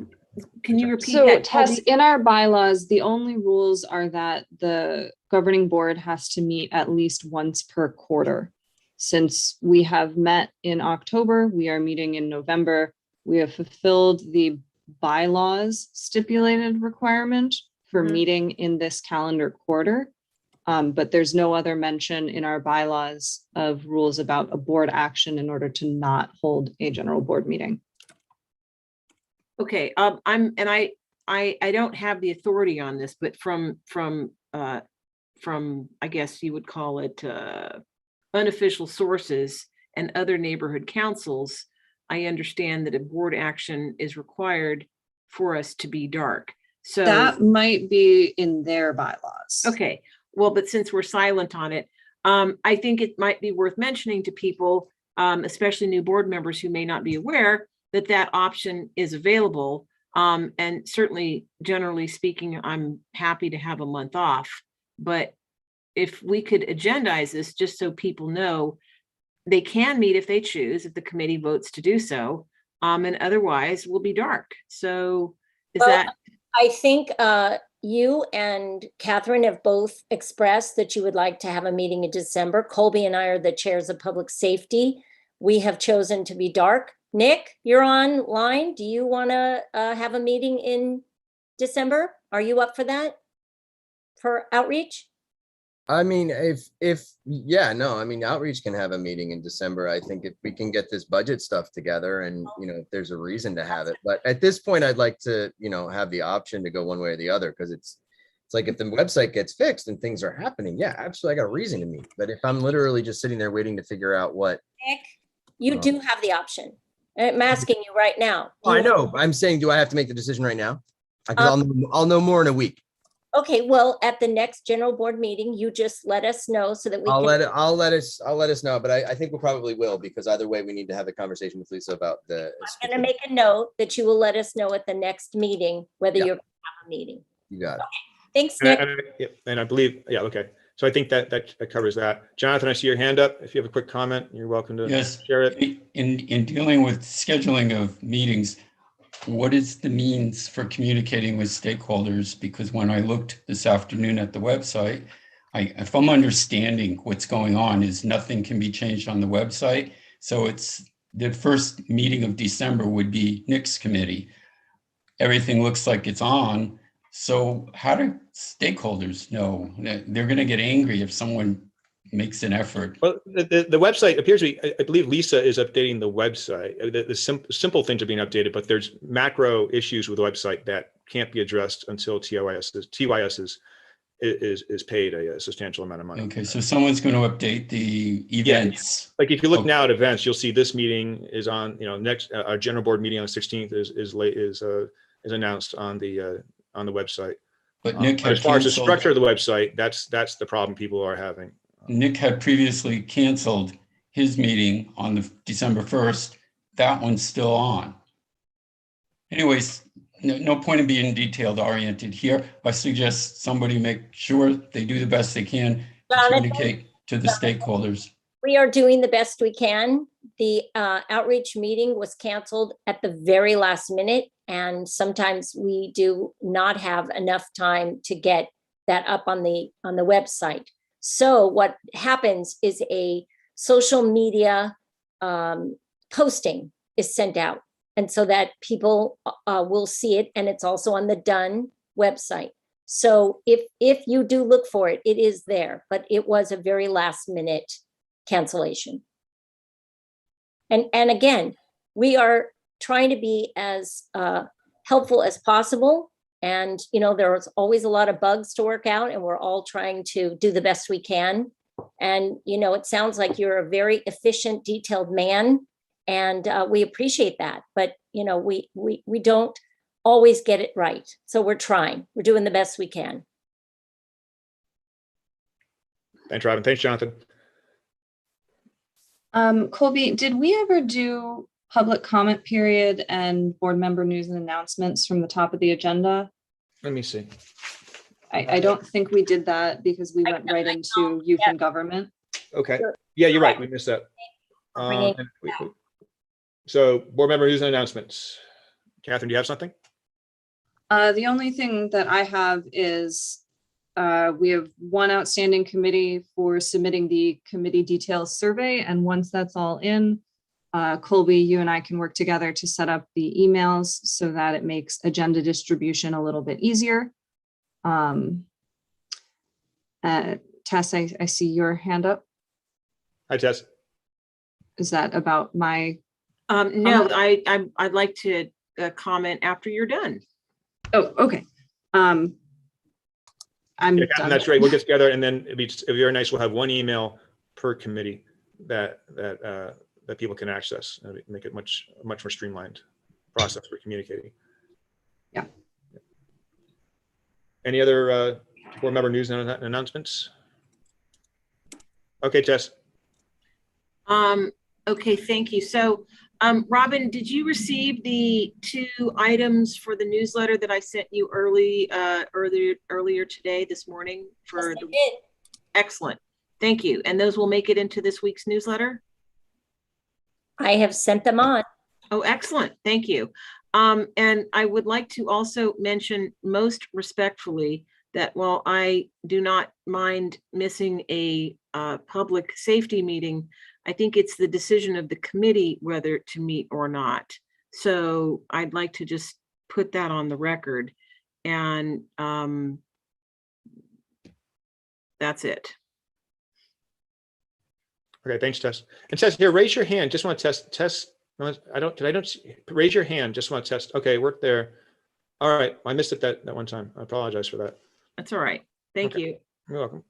[SPEAKER 9] Can you repeat
[SPEAKER 2] So
[SPEAKER 9] that?
[SPEAKER 2] Tess,
[SPEAKER 9] Colby?
[SPEAKER 2] in our bylaws, the only rules are that the governing board has to meet at least once per quarter. Since we have met in October, we are meeting in November. We have fulfilled the bylaws stipulated requirement for meeting in this calendar quarter. But there's no other mention in our bylaws of rules about a board action in order to not hold a general board meeting.
[SPEAKER 9] Okay, I don't have the authority on this, but from I guess you would call it unofficial sources and other neighborhood councils, I understand that a board action is required for us to be dark. So
[SPEAKER 2] That might be in their bylaws.
[SPEAKER 9] okay, well, but since we're silent on it, I think it might be worth mentioning to people, especially new board members who may not be aware, that option is available. And certainly, generally speaking, I'm happy to have a month off. But if we could agendize this, just so people know, they can meet if they choose, if the committee votes to do so, and otherwise will be dark. So is
[SPEAKER 4] Well,
[SPEAKER 9] that?
[SPEAKER 4] I think you and Catherine have both expressed that you would like to have a meeting in December. Colby and I are the chairs of public safety. We have chosen to be dark. Nick, you're online. Do you want to have a meeting in December? Are you up for that? For outreach?
[SPEAKER 11] I mean, yeah, no, I mean, outreach can have a meeting in December. I think if we can get this budget stuff together and, if there's a reason to have it. But at this point, I'd like to, have the option to go one way or the other, because it's like if the website gets fixed and things are happening, yeah, absolutely, I got a reason to meet. But if I'm literally just sitting there waiting to figure out what.
[SPEAKER 4] Nick, you do have the option. I'm asking you right now.
[SPEAKER 11] I know. I'm saying, do I have to make the decision right now? Because I'll know more in a week.
[SPEAKER 4] Okay, well, at the next general board meeting, you just let us know so that we
[SPEAKER 11] I'll
[SPEAKER 4] can.
[SPEAKER 11] let us know, but I think we probably will, because either way, we need to have a conversation with Lisa about the.
[SPEAKER 4] I'm gonna make a note that you will let us know at the next meeting, whether
[SPEAKER 11] Yeah.
[SPEAKER 4] you're gonna have a meeting.
[SPEAKER 11] You got it.
[SPEAKER 4] Thanks, Nick.
[SPEAKER 1] And I believe, yeah, okay. So I think that covers that. Jonathan, I see your hand up. If you have a quick comment, you're welcome to
[SPEAKER 8] Yes.
[SPEAKER 1] share it.
[SPEAKER 8] In dealing with scheduling of meetings, what is the means for communicating with stakeholders? Because when I looked this afternoon at the website, if I'm understanding what's going on, is nothing can be changed on the website. So it's the first meeting of December would be Nick's committee. Everything looks like it's on. So how do stakeholders know? They're going to get angry if someone makes an effort.
[SPEAKER 1] Well, the website appears to be, I believe Lisa is updating the website. The simple things are being updated, but there's macro issues with the website that can't be addressed until TYS is paid a substantial amount of money.
[SPEAKER 8] Okay, so someone's going to update the events.
[SPEAKER 1] Like if you look now at events, you'll see this meeting is on, next, our general board meeting on the 16th is announced on the website.
[SPEAKER 8] But Nick had
[SPEAKER 1] as far as the
[SPEAKER 8] canceled-
[SPEAKER 1] structure of the website, that's the problem people are having.
[SPEAKER 8] Nick had previously canceled his meeting on the December 1st. That one's still on. Anyways, no point in being detailed oriented here. I suggest somebody make sure they do the best they can to communicate to the stakeholders.
[SPEAKER 4] We are doing the best we can. The outreach meeting was canceled at the very last minute, and sometimes we do not have enough time to get that up on the website. So what happens is a social media posting is sent out, and so that people will see it, and it's also on the Done website. So if you do look for it, it is there, but it was a very last minute cancellation. And again, we are trying to be as helpful as possible. And, there's always a lot of bugs to work out, and we're all trying to do the best we can. And, it sounds like you're a very efficient, detailed man, and we appreciate that. But, we don't always get it right. So we're trying. We're doing the best we can.
[SPEAKER 1] Thanks, Robin. Thanks, Jonathan.
[SPEAKER 2] Colby, did we ever do public comment period and board member news and announcements from the top of the agenda?
[SPEAKER 1] Let me see.
[SPEAKER 2] I don't think we did that because we went right into youth and government.
[SPEAKER 1] Okay. Yeah, you're right. We missed that. So board member news and announcements. Catherine, do you have something?
[SPEAKER 2] The only thing that I have is we have one outstanding committee for submitting the committee details survey. And once that's all in, Colby, you and I can work together to set up the emails so that it makes agenda distribution a little bit easier. Tess, I see your hand up.
[SPEAKER 1] Hi, Tess.
[SPEAKER 2] Is that about my?
[SPEAKER 9] No, I'd like to comment after you're done.
[SPEAKER 2] Oh, okay. I'm done.
[SPEAKER 1] That's right. We'll get together, and then it'd be very nice. We'll have one email per committee that people can access, and make it much more streamlined process for communicating.
[SPEAKER 2] Yeah.
[SPEAKER 1] Any other board member news and announcements? Okay, Tess.
[SPEAKER 9] Okay, thank you. So, Robin, did you receive the 2 items for the newsletter that I sent you earlier today, this morning?
[SPEAKER 4] Yes, I did.
[SPEAKER 9] Excellent. Thank you. And those will make it into this week's newsletter?
[SPEAKER 4] I have sent them on.
[SPEAKER 9] Oh, excellent. Thank you. And I would like to also mention most respectfully that while I do not mind missing a public safety meeting, I think it's the decision of the committee whether to meet or not. So I'd like to just put that on the record. And that's it.
[SPEAKER 1] Okay, thanks, Tess. And Tess, here, raise your hand. Just want to test. No, I don't see, raise your hand. Just want to test. Okay, work there. All right, I missed it that one time. I apologize for that.
[SPEAKER 9] That's all right. Thank you.
[SPEAKER 1] You're welcome.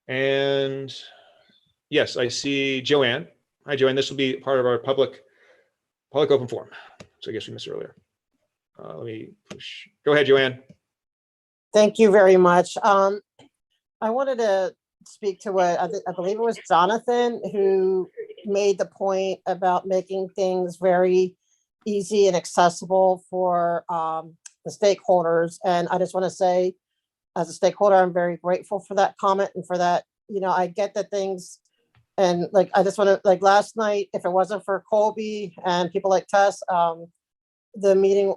[SPEAKER 1] And yes, I see Joanne. Hi, Joanne. This will be part of our public open forum. So I guess we missed it earlier. Let me push. Go ahead, Joanne.
[SPEAKER 7] Thank you very much. I wanted to speak to what I believe it was Jonathan who made the point about making things very easy and accessible for the stakeholders. And I just want to say, as a stakeholder, I'm very grateful for that comment and for that. You know, I get that things, and like, I just want to, like last night, if it wasn't for Colby and people like Tess, the meeting,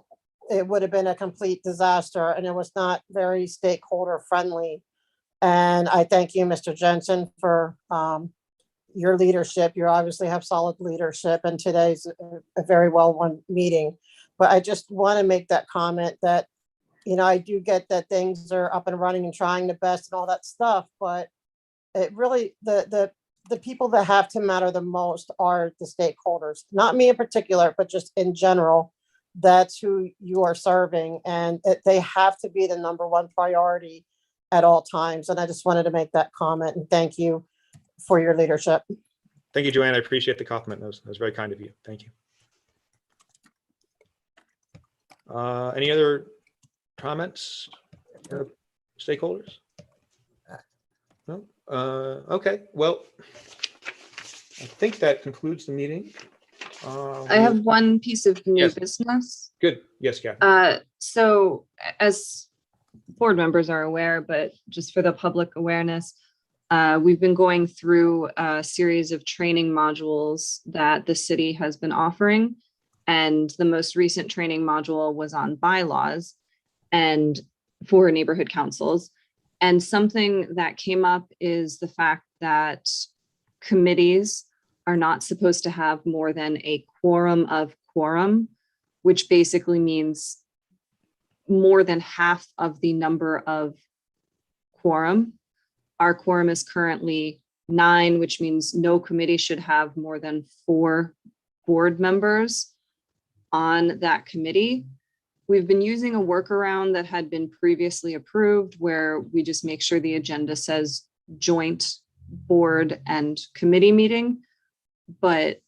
[SPEAKER 7] it would have been a complete disaster, and it was not very stakeholder friendly. And I thank you, Mr. Jensen, for your leadership. You obviously have solid leadership, and today's a very well run meeting. But I just want to make that comment that, you know, I do get that things are up and running and trying the best and all that stuff, but it really, the people that have to matter the most are the stakeholders, not me in particular, but just in general. That's who you are serving, and they have to be the number one priority at all times. And I just wanted to make that comment and thank you for your leadership.
[SPEAKER 1] Thank you, Joanne. I appreciate the compliment. That was very kind of you. Thank you. Any other comments, stakeholders? No? Okay, well, I think that concludes the meeting.
[SPEAKER 2] I have one piece of new
[SPEAKER 1] Yes.
[SPEAKER 2] business.
[SPEAKER 1] Good. Yes, Kathy.
[SPEAKER 2] So as board members are aware, but just for the public awareness, we've been going through a series of training modules that the city has been offering. And the most recent training module was on bylaws and for neighborhood councils. And something that came up is the fact that committees are not supposed to have more than a quorum of quorum, which basically means more than half of the number of quorum. Our quorum is currently 9, which means no committee should have more than 4 board members on that committee. We've been using a workaround that had been previously approved where we just make sure the agenda says joint board and committee meeting. But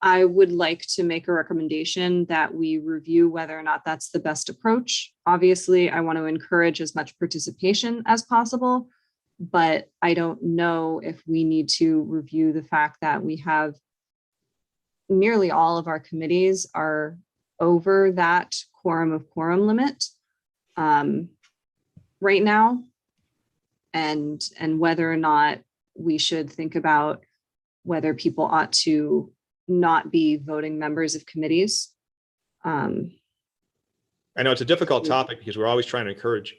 [SPEAKER 2] I would like to make a recommendation that we review whether or not that's the best approach. Obviously, I want to encourage as much participation as possible, but I don't know if we need to review the fact that we have nearly all of our committees are over that quorum of quorum limit right now, and whether or not we should think about whether people ought to not be voting members of committees.
[SPEAKER 1] I know it's a difficult topic because we're always trying to encourage.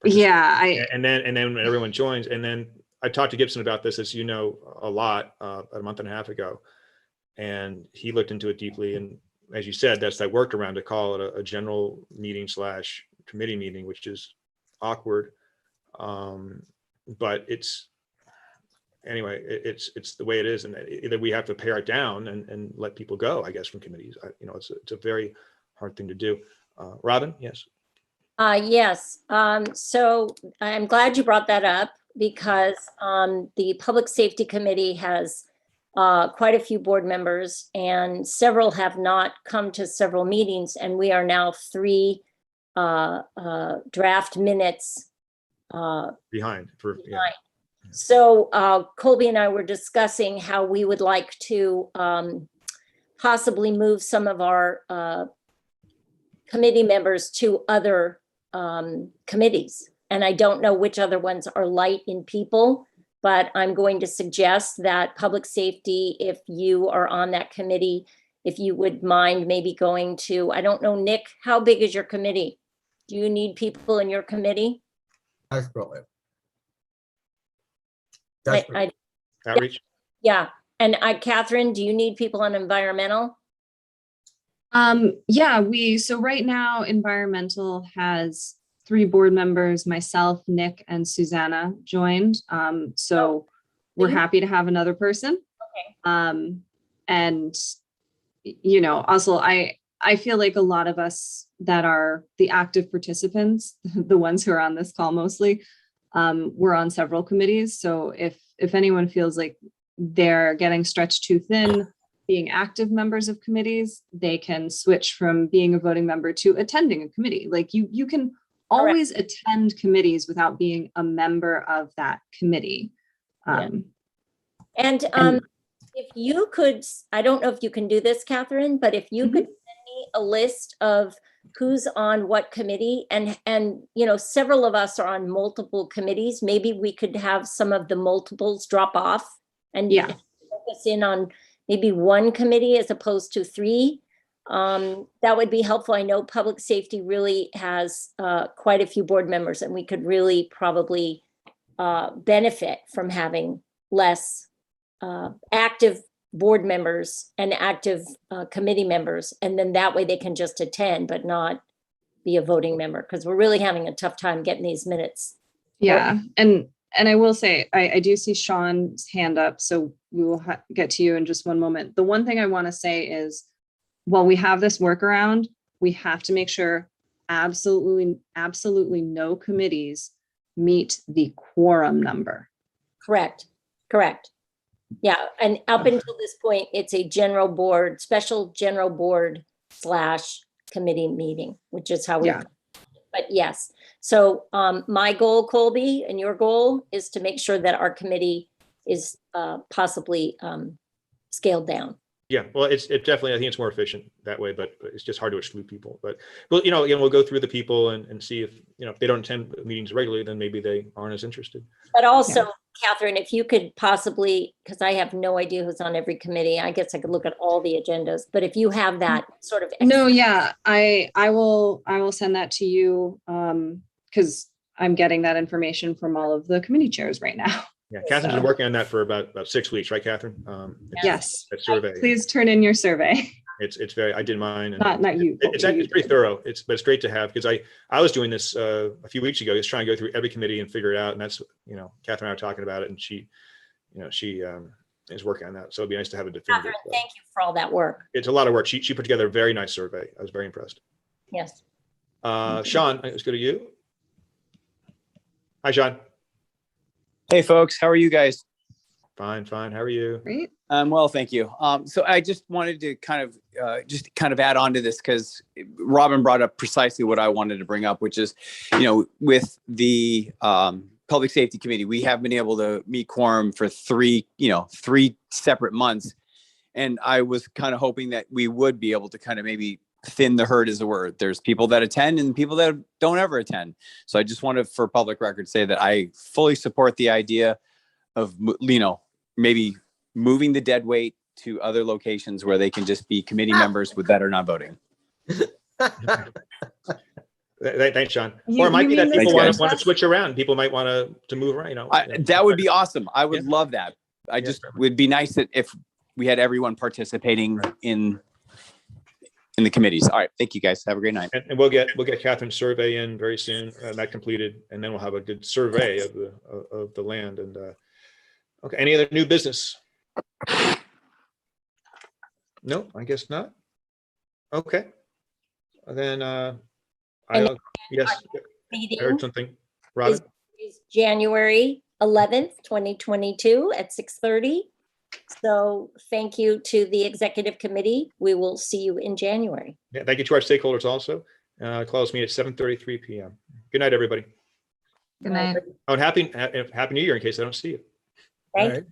[SPEAKER 2] Yeah,
[SPEAKER 1] and then when everyone joins, and then I talked to Gibson about this, as you know, a lot a month and a half ago, and he looked into it deeply. And as you said, that's that workaround to call it a general meeting / committee meeting, which is awkward. But it's anyway, it's the way it is, and either we have to pare it down and let people go, I guess, from committees. You know, it's a very hard thing to do. Robin, yes.
[SPEAKER 4] Yes. So I'm glad you brought that up because the Public Safety Committee has quite a few board members, and several have not come to several meetings, and we are now 3 draft minutes
[SPEAKER 1] behind.
[SPEAKER 4] So Colby and I were discussing how we would like to possibly move some of our committee members to other committees. and I don't know which other ones are light in people, but I'm going to suggest that public safety, if you are on that committee, if you would mind maybe going to, I don't know, Nick, how big is your committee? Do you need people in your committee?
[SPEAKER 11] Desperately.
[SPEAKER 1] Outreach.
[SPEAKER 4] Yeah, and Catherine, do you need people on environmental?
[SPEAKER 2] Yeah, so right now environmental has 3 board members, myself, Nick, and Susanna joined. So we're happy to have another person.
[SPEAKER 4] Okay.
[SPEAKER 2] And also I feel like a lot of us that are the active participants, the ones who are on this call mostly, we're on several committees. So if anyone feels like they're getting stretched too thin being active members of committees, they can switch from being a voting member to attending a committee. Like you can always attend committees without being a member of that committee.
[SPEAKER 4] And if you could, I don't know if you can do this, Catherine, but if you could send me a list of who's on what committee, and several of us are on multiple committees, maybe we could have some of the multiples drop off and focus in on maybe one committee as opposed to 3. That would be helpful. I know public safety really has quite a few board members, and we could really probably benefit from having less active board members and active committee members. And then that way they can just attend, but not be a voting member, because we're really having a tough time getting these minutes.
[SPEAKER 2] Yeah. And I will say, I do see Sean's hand up, so we will get to you in just one moment. The one thing I want to say is, while we have this workaround, we have to make sure absolutely no committees meet the quorum number.
[SPEAKER 4] Correct. Yeah, and up until this point, it's a special general board / committee meeting, which is how we.
[SPEAKER 2] Yeah.
[SPEAKER 4] But yes, so my goal, Colby, and your goal is to make sure that our committee is possibly scaled down.
[SPEAKER 1] Yeah, well, it definitely, I think it's more efficient that way, but it's just hard to exclude people. But again, we'll go through the people and see if if they don't attend meetings regularly, then maybe they aren't as interested.
[SPEAKER 4] But also, Catherine, if you could possibly, because I have no idea who's on every committee, I guess I could look at all the agendas, but if you have that sort of.
[SPEAKER 2] No, yeah, I will send that to you because I'm getting that information from all of the committee chairs right now.
[SPEAKER 1] Yeah, Catherine's been working on that for about 6 weeks, right, Catherine?
[SPEAKER 2] Yes.
[SPEAKER 1] That survey.
[SPEAKER 2] Please turn in your survey.
[SPEAKER 1] It's very, I did mine. And
[SPEAKER 2] not you.
[SPEAKER 1] It's pretty thorough. But it's great to have, because I was doing this a few weeks ago, just trying to go through every committee and figure it out. And that's, Catherine and I were talking about it, and she is working on that. So it'd be nice to have a definitive.
[SPEAKER 4] Catherine, thank you for all that work.
[SPEAKER 1] It's a lot of work. She put together a very nice survey. I was very impressed.
[SPEAKER 4] Yes.
[SPEAKER 1] Sean, let's go to you. Hi, Sean.
[SPEAKER 12] Hey, folks. How are you guys?
[SPEAKER 1] Fine. How are you?
[SPEAKER 2] Great.
[SPEAKER 12] Well, thank you. So I just wanted to kind of add on to this, because Robin brought up precisely what I wanted to bring up, which is, with the Public Safety Committee, we have been able to meet quorum for 3 separate months. And I was kind of hoping that we would be able to kind of maybe thin the herd is a word. There's people that attend and people that don't ever attend. So I just wanted, for public record, say that I fully support the idea of, maybe moving the dead weight to other locations where they can just be committee members that are not voting.
[SPEAKER 1] Thanks, Sean. Or it might be that people want to switch around. People might want to move around.
[SPEAKER 12] That would be awesome. I would love that. Would be nice that if we had everyone participating in the committees. All right. Thank you, guys. Have a great night.
[SPEAKER 1] And we'll get Catherine's survey in very soon, that completed, and then we'll have a good survey of the land. And okay, any other new business? No, I guess not. Okay. Then yes, I heard something. Robin?
[SPEAKER 4] Is January 11th, 2022 at 6:30. So thank you to the executive committee. We will see you in January.
[SPEAKER 1] Yeah, thank you to our stakeholders also. Close me at 7:33 p.m. Good night, everybody.
[SPEAKER 2] Good night.
[SPEAKER 1] Oh, and happy New Year in case I don't see you.
[SPEAKER 4] Thank you.